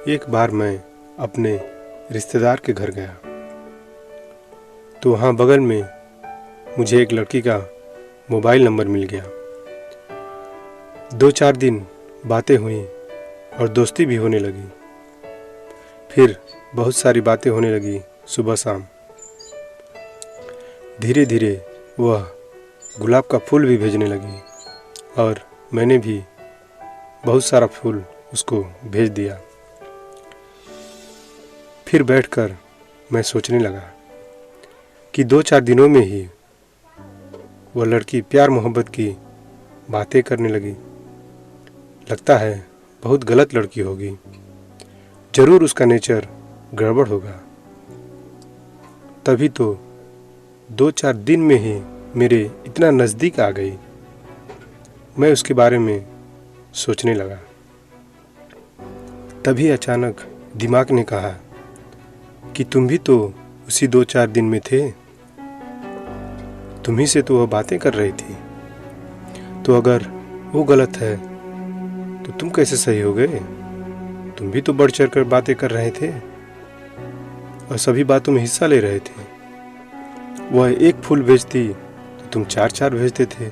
एक बार मैं अपने रिश्तेदार के घर गया तो वहाँ बगल में मुझे एक लड़की का मोबाइल नंबर मिल गया। 2-4 दिन बातें हुई और दोस्ती भी होने लगी। फिर बहुत सारी बातें होने लगी सुबह शाम। धीरे धीरे वह गुलाब का फूल भी भेजने लगी और मैंने भी बहुत सारा फूल उसको भेज दिया। फिर बैठकर मैं सोचने लगा कि 2-4 दिनों में ही वह लड़की प्यार मोहब्बत की बातें करने लगी। लगता है बहुत गलत लड़की होगी, ज़रूर उसका नेचर गड़बड़ होगा। तभी तो 2-4 दिन में ही मेरे इतना नज़दीक आ गई। मैं उसके बारे में सोचने लगा। तभी अचानक दिमाग ने कहा कि तुम भी तो उसी 2-4 दिन में थे, तुम्ही से तो वह बातें कर रही थी। तो अगर वो गलत है तो तुम कैसे सही हो गए? तुम भी तो बढ़ चढ़ कर बातें कर रहे थे और सभी बातों में हिस्सा ले रहे थे। वह एक फूल भेजती तो तुम 4-4 भेजते थे।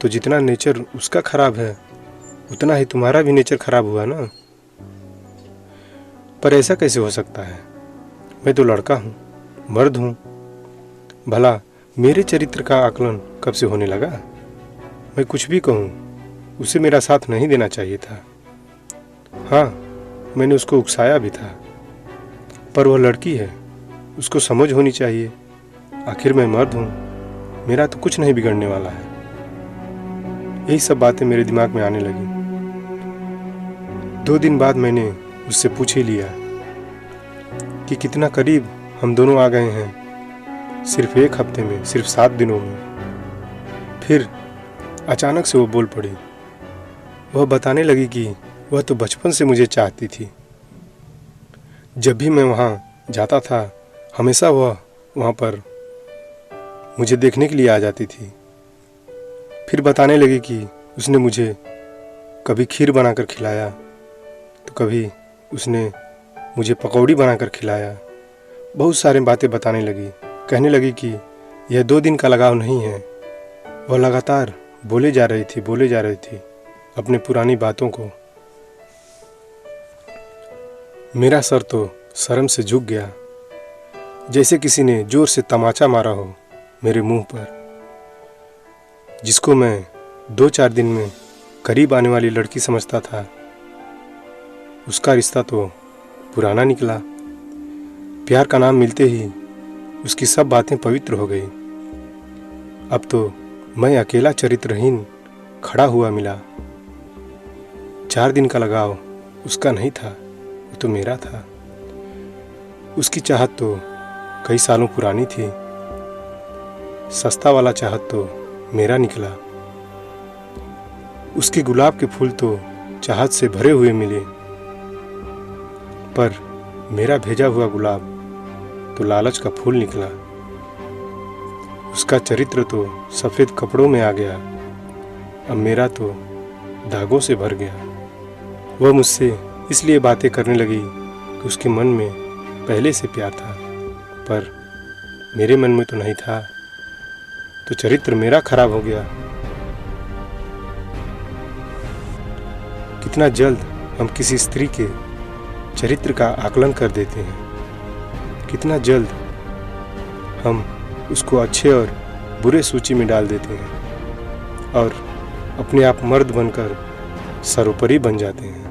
तो जितना नेचर उसका खराब है उतना ही तुम्हारा भी नेचर खराब हुआ ना। पर ऐसा कैसे हो सकता है? मैं तो लड़का हूँ, मर्द हूँ। भला मेरे चरित्र का आकलन कब से होने लगा? मैं कुछ भी कहूँ, उसे मेरा साथ नहीं देना चाहिए था। हाँ, मैंने उसको उकसाया भी था, पर वह लड़की है, उसको समझ होनी चाहिए। आखिर मैं मर्द हूँ, मेरा तो कुछ नहीं बिगड़ने वाला है। यही सब बातें मेरे दिमाग में आने लगी। 2 दिन बाद मैंने उससे पूछ ही लिया कि कितना करीब हम दोनों आ गए हैं, सिर्फ 1 हफ्ते में, सिर्फ 7 दिनों में। फिर अचानक से वो बोल पड़ी। वह बताने लगी कि वह तो बचपन से मुझे चाहती थी। जब भी मैं वहाँ जाता था हमेशा वह वहाँ पर मुझे देखने के लिए आ जाती थी। फिर बताने लगी कि उसने मुझे कभी खीर बनाकर खिलाया तो कभी उसने मुझे पकौड़ी बनाकर खिलाया। बहुत सारी बातें बताने लगी। कहने लगी कि यह 2 दिन का लगाव नहीं है। वह लगातार बोले जा रही थी अपने पुरानी बातों को। मेरा सर तो शर्म से झुक गया, जैसे किसी ने जोर से तमाचा मारा हो मेरे मुंह पर। जिसको मैं 2-4 दिन में करीब आने वाली लड़की समझता था, उसका रिश्ता तो पुराना निकला। प्यार का नाम मिलते ही उसकी सब बातें पवित्र हो गई। अब तो मैं अकेला चरित्रहीन खड़ा हुआ मिला। 4 दिन का लगाव उसका नहीं था, वो तो मेरा था। उसकी चाहत तो कई सालों पुरानी थी। सस्ता वाला चाहत तो मेरा निकला। उसके गुलाब के फूल तो चाहत से भरे हुए मिले, पर मेरा भेजा हुआ गुलाब तो लालच का फूल निकला। उसका चरित्र तो सफ़ेद कपड़ों में आ गया, अब मेरा तो दागों से भर गया। वह मुझसे इसलिए बातें करने लगी कि उसके मन में पहले से प्यार था, पर मेरे मन में तो नहीं था। तो चरित्र मेरा खराब हो गया। कितना जल्द हम किसी स्त्री के चरित्र का आकलन कर देते हैं। कितना जल्द हम उसको अच्छे और बुरे सूची में डाल देते हैं और अपने आप मर्द बनकर सर्वोपरि बन जाते हैं।